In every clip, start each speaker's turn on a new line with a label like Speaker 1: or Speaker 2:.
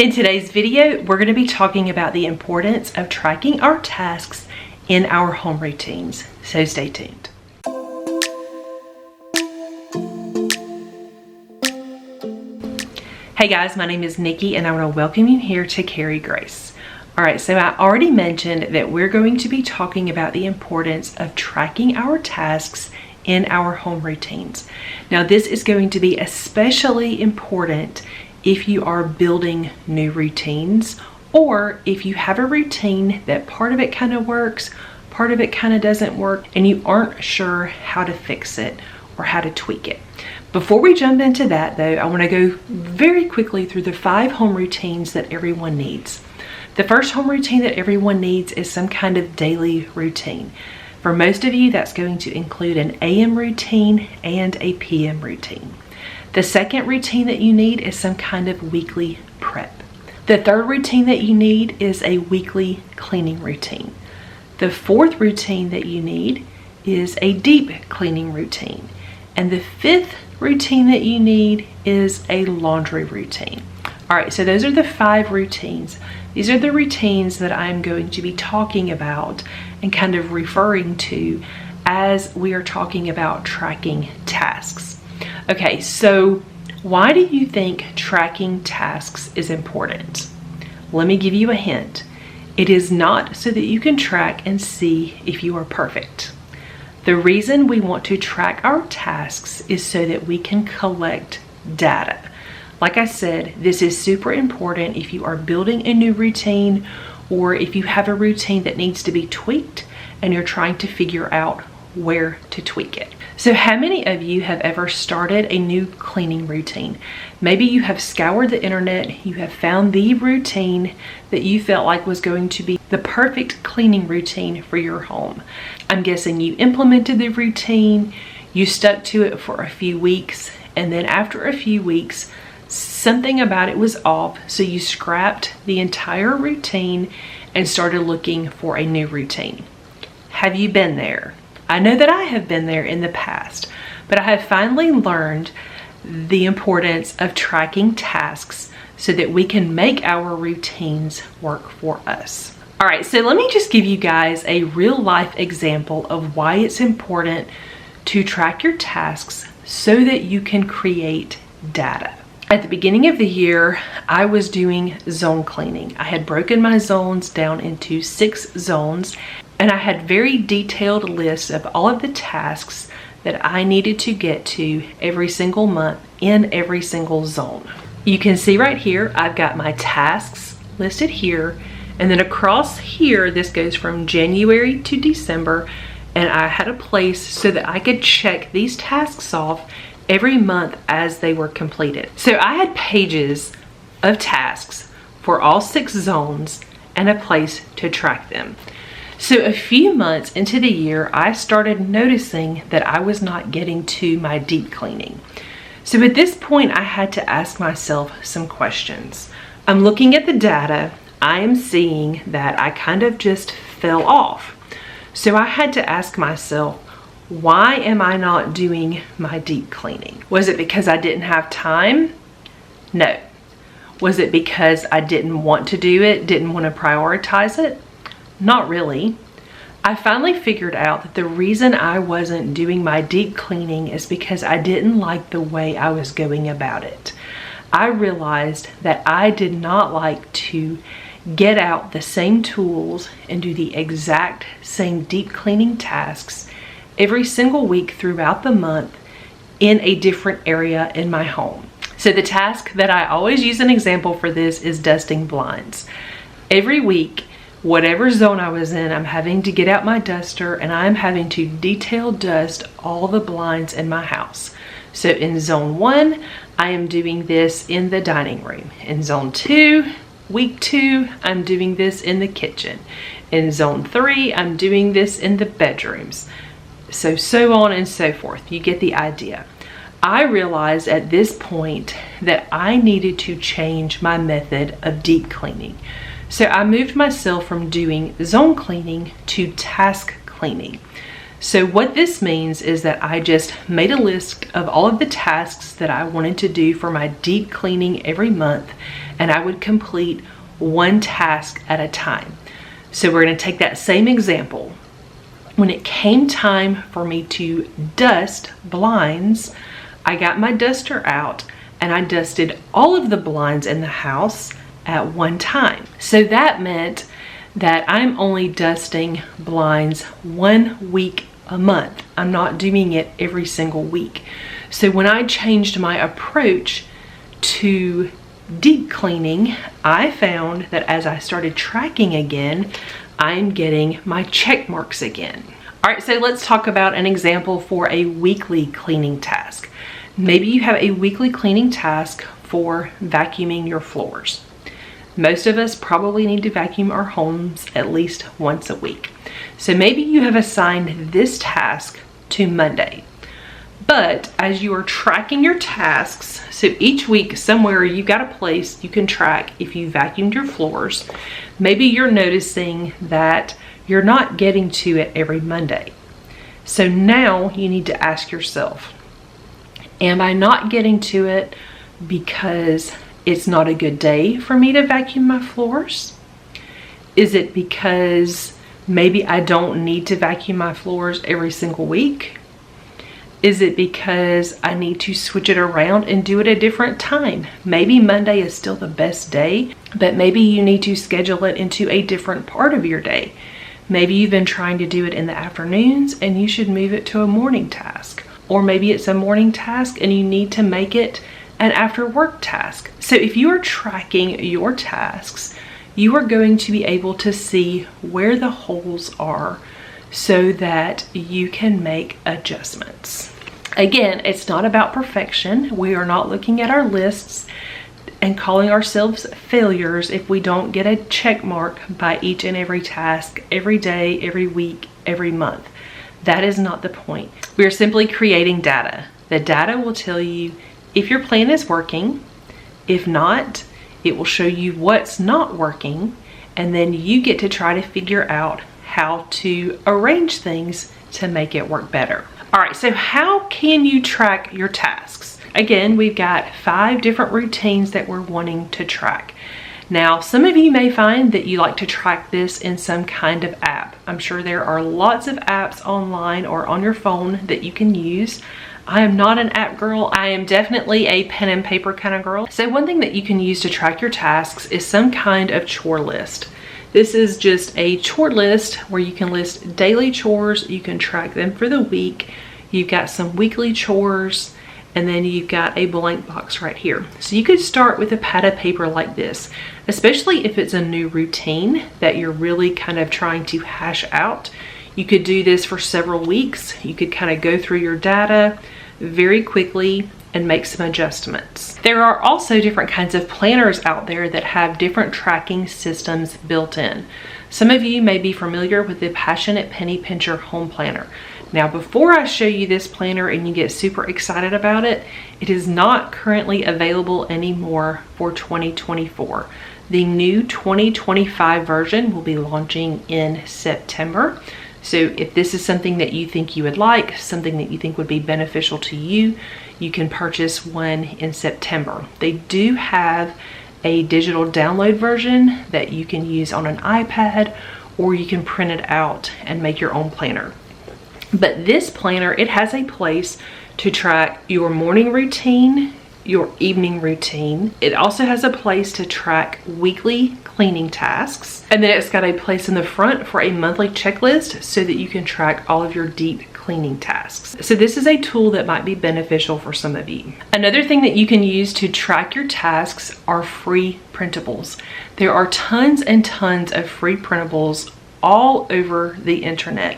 Speaker 1: In today's video, we're going to be talking about the importance of tracking our tasks in our home routines, so stay tuned. Hey guys, my name is Nikki and I want to welcome you here to Carry Grace. Alright, so I already mentioned that we're going to be talking about the importance of tracking our tasks in our home routines. Now this is going to be especially important if you are building new routines, or if you have a routine that part of it kind of works, part of it kind of doesn't work, and you aren't sure how to fix it or how to tweak it. Before we jump into that though, I want to go very quickly through the 5 home routines that everyone needs. The first home routine that everyone needs is some kind of daily routine. For most of you, that's going to include an AM routine and a PM routine. The second routine that you need is some kind of weekly prep. The third routine that you need is a weekly cleaning routine. The fourth routine that you need is a deep cleaning routine. And the fifth routine that you need is a laundry routine. All right, so those are the 5 routines. These are the routines that I'm going to be talking about and kind of referring to as we are talking about tracking tasks. Okay, so why do you think tracking tasks is important? Let me give you a hint. It is not so that you can track and see if you are perfect. The reason we want to track our tasks is so that we can collect data. Like I said, this is super important if you are building a new routine or if you have a routine that needs to be tweaked and you're trying to figure out where to tweak it. So how many of you have ever started a new cleaning routine? Maybe you have scoured the internet, you have found the routine that you felt like was going to be the perfect cleaning routine for your home. I'm guessing you implemented the routine, you stuck to it for a few weeks, and then after a few weeks, something about it was off, so you scrapped the entire routine and started looking for a new routine. Have you been there? I know that I have been there in the past, but I have finally learned the importance of tracking tasks so that we can make our routines work for us. All right, so let me just give you guys a real life example of why it's important to track your tasks so that you can create data. At the beginning of the year, I was doing zone cleaning. I had broken my zones down into 6 zones, and I had very detailed lists of all of the tasks that I needed to get to every single month in every single zone. You can see right here, I've got my tasks listed here, and then across here, this goes from January to December, and I had a place so that I could check these tasks off every month as they were completed. So I had pages of tasks for all 6 zones and a place to track them. So a few months into the year, I started noticing that I was not getting to my deep cleaning. So at this point, I had to ask myself some questions. I'm looking at the data. I am seeing that I kind of just fell off. So I had to ask myself, why am I not doing my deep cleaning? Was it because I didn't have time? No. Was it because I didn't want to do it, didn't want to prioritize it? Not really. I finally figured out that the reason I wasn't doing my deep cleaning is because I didn't like the way I was going about it. I realized that I did not like to get out the same tools and do the exact same deep cleaning tasks every single week throughout the month in a different area in my home. So the task that I always use an example for this is dusting blinds. Every week, whatever zone I was in, I'm having to get out my duster and I'm having to detail dust all the blinds in my house. So in zone 1, I am doing this in the dining room. In zone 2, week 2, I'm doing this in the kitchen. In zone 3, I'm doing this in the bedrooms. So on and so forth. You get the idea. I realized at this point that I needed to change my method of deep cleaning. So I moved myself from doing zone cleaning to task cleaning. So what this means is that I just made a list of all of the tasks that I wanted to do for my deep cleaning every month, and I would complete one task at a time. So we're going to take that same example. When it came time for me to dust blinds, I got my duster out and I dusted all of the blinds in the house at one time. So that meant that I'm only dusting blinds 1 week a month. I'm not doing it every single week. So when I changed my approach to deep cleaning, I found that as I started tracking again, I'm getting my check marks again. All right, so let's talk about an example for a weekly cleaning task. Maybe you have a weekly cleaning task for vacuuming your floors. Most of us probably need to vacuum our homes at least once a week. So maybe you have assigned this task to Monday. But as you are tracking your tasks, so each week somewhere you got a place you can track if you vacuumed your floors, maybe you're noticing that you're not getting to it every Monday. So now you need to ask yourself, am I not getting to it because it's not a good day for me to vacuum my floors? Is it because maybe I don't need to vacuum my floors every single week? Is it because I need to switch it around and do it a different time? Maybe Monday is still the best day, but maybe you need to schedule it into a different part of your day. Maybe you've been trying to do it in the afternoons and you should move it to a morning task. Or maybe it's a morning task and you need to make it an after work task. So if you are tracking your tasks, you are going to be able to see where the holes are so that you can make adjustments. Again, it's not about perfection. We are not looking at our lists and calling ourselves failures if we don't get a check mark by each and every task, every day, every week, every month. That is not the point. We are simply creating data. The data will tell you if your plan is working. If not, it will show you what's not working, and then you get to try to figure out how to arrange things to make it work better. All right, so how can you track your tasks? Again, we've got 5 different routines that we're wanting to track. Now, some of you may find that you like to track this in some kind of app. I'm sure there are lots of apps online or on your phone that you can use. I am not an app girl. I am definitely a pen and paper kind of girl. So one thing that you can use to track your tasks is some kind of chore list. This is just a chore list where you can list daily chores. You can track them for the week. You've got some weekly chores, and then you've got a blank box right here. So you could start with a pad of paper like this, especially if it's a new routine that you're really kind of trying to hash out. You could do this for several weeks. You could kind of go through your data very quickly and make some adjustments. There are also different kinds of planners out there that have different tracking systems built in. Some of you may be familiar with the Passionate Penny Pincher Home Planner. Now, before I show you this planner and you get super excited about it, it is not currently available anymore for 2024. The new 2025 version will be launching in September. So if this is something that you think you would like, something that you think would be beneficial to you, you can purchase one in September. They do have a digital download version that you can use on an iPad, or you can print it out and make your own planner. But this planner, it has a place to track your morning routine, your evening routine. It also has a place to track weekly cleaning tasks. And then it's got a place in the front for a monthly checklist so that you can track all of your deep cleaning tasks. So this is a tool that might be beneficial for some of you. Another thing that you can use to track your tasks are free printables. There are tons and tons of free printables all over the internet.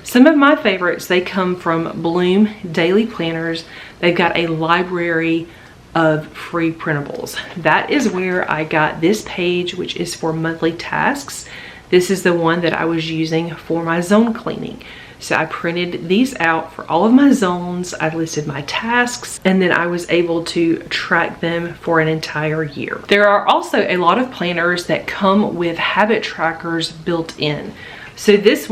Speaker 1: Some of my favorites, they come from Bloom Daily Planners. They've got a library of free printables. That is where I got this page, which is for monthly tasks. This is the one that I was using for my zone cleaning. So I printed these out for all of my zones. I listed my tasks, and then I was able to track them for an entire year. There are also a lot of planners that come with habit trackers built in. So this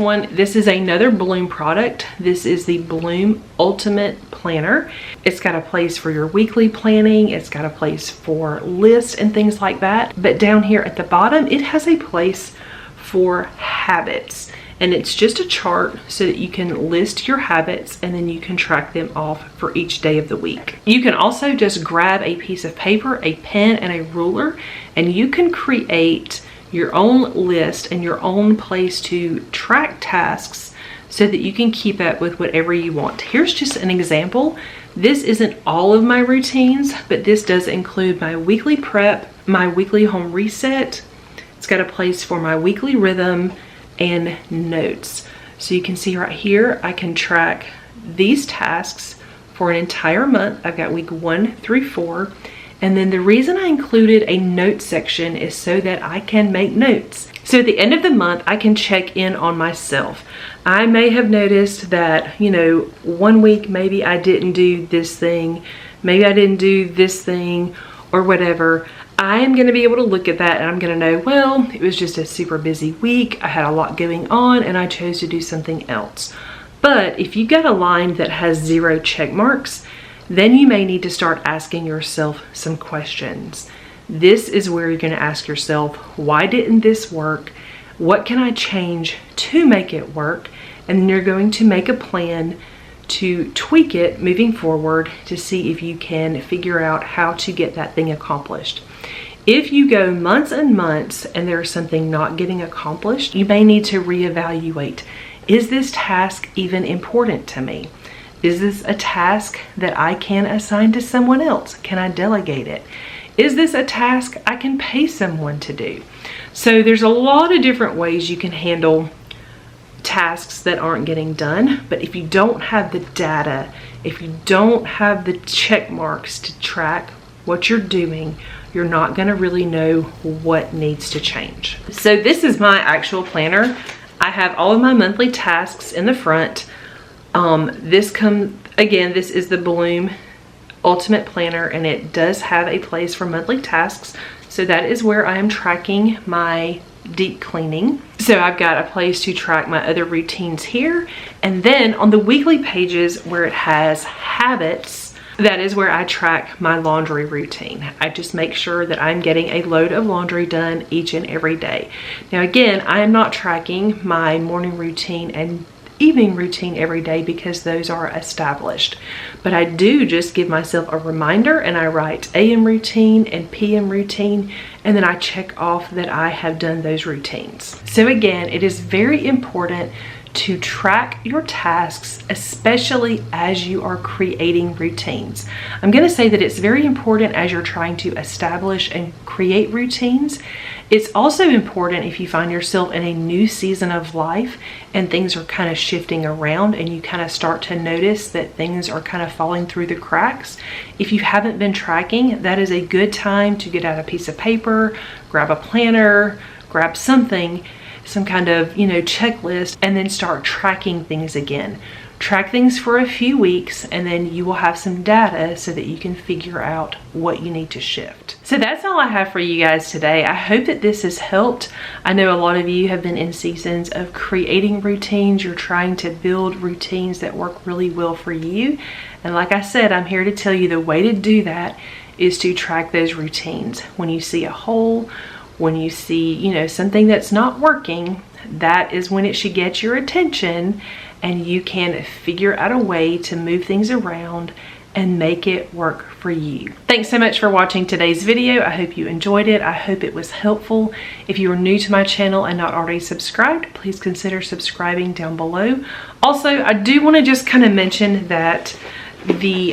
Speaker 1: is another Bloom product. This is the Bloom Ultimate Planner. It's got a place for your weekly planning. It's got a place for lists and things like that. But down here at the bottom, it has a place for habits. And it's just a chart so that you can list your habits and then you can track them off for each day of the week. You can also just grab a piece of paper, a pen, and a ruler, and you can create your own list and your own place to track tasks so that you can keep up with whatever you want. Here's just an example. This isn't all of my routines, but this does include my weekly prep, my weekly home reset. It's got a place for my weekly rhythm and notes. So you can see right here, I can track these tasks for an entire month. I've got week 1 through 4. And then the reason I included a note section is so that I can make notes. So at the end of the month, I can check in on myself. I may have noticed that, you know, one week maybe I didn't do this thing, maybe I didn't do this thing or whatever. I am going to be able to look at that and I'm going to know, well, it was just a super busy week. I had a lot going on and I chose to do something else. But if you got a line that has 0 check marks, then you may need to start asking yourself some questions. This is where you're going to ask yourself, why didn't this work? What can I change to make it work? And then you're going to make a plan to tweak it moving forward to see if you can figure out how to get that thing accomplished. If you go months and months and there's something not getting accomplished, you may need to reevaluate. Is this task even important to me? Is this a task that I can assign to someone else? Can I delegate it? Is this a task I can pay someone to do? So there's a lot of different ways you can handle tasks that aren't getting done, but if you don't have the data, if you don't have the check marks to track what you're doing, you're not going to really know what needs to change. So this is my actual planner. I have all of my monthly tasks in the front. This is the Bloom Ultimate Planner, and it does have a place for monthly tasks. So that is where I am tracking my deep cleaning. So I've got a place to track my other routines here. And then on the weekly pages where it has habits, that is where I track my laundry routine. I just make sure that I'm getting a load of laundry done each and every day. Now again, I am not tracking my morning routine and evening routine every day because those are established. But I do just give myself a reminder and I write AM routine and PM routine, and then I check off that I have done those routines. So again, it is very important to track your tasks, especially as you are creating routines. I'm going to say that it's very important as you're trying to establish and create routines. It's also important if you find yourself in a new season of life and things are kind of shifting around and you kind of start to notice that things are kind of falling through the cracks. If you haven't been tracking, that is a good time to get out a piece of paper, grab a planner, grab something, some kind of, checklist, and then start tracking things again. Track things for a few weeks and then you will have some data so that you can figure out what you need to shift. So that's all I have for you guys today. I hope that this has helped. I know a lot of you have been in seasons of creating routines. You're trying to build routines that work really well for you. And like I said, I'm here to tell you the way to do that is to track those routines. When you see a hole, when you see, something that's not working, that is when it should get your attention and you can figure out a way to move things around and make it work for you. Thanks so much for watching today's video. I hope you enjoyed it. I hope it was helpful. If you are new to my channel and not already subscribed, please consider subscribing down below. Also, I do want to just kind of mention that the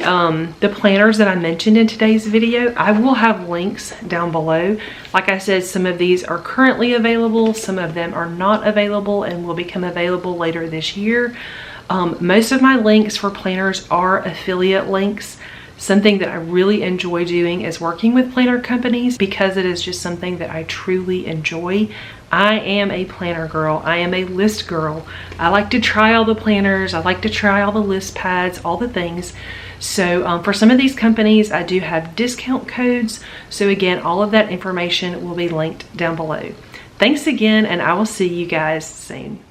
Speaker 1: planners that I mentioned in today's video, I will have links down below. Like I said, some of these are currently available, some of them are not available and will become available later this year. Most of my links for planners are affiliate links. Something that I really enjoy doing is working with planner companies because it is just something that I truly enjoy. I am a planner girl. I am a list girl. I like to try all the planners. I like to try all the list pads, all the things. So for some of these companies, I do have discount codes. So again, all of that information will be linked down below. Thanks again, and I will see you guys soon.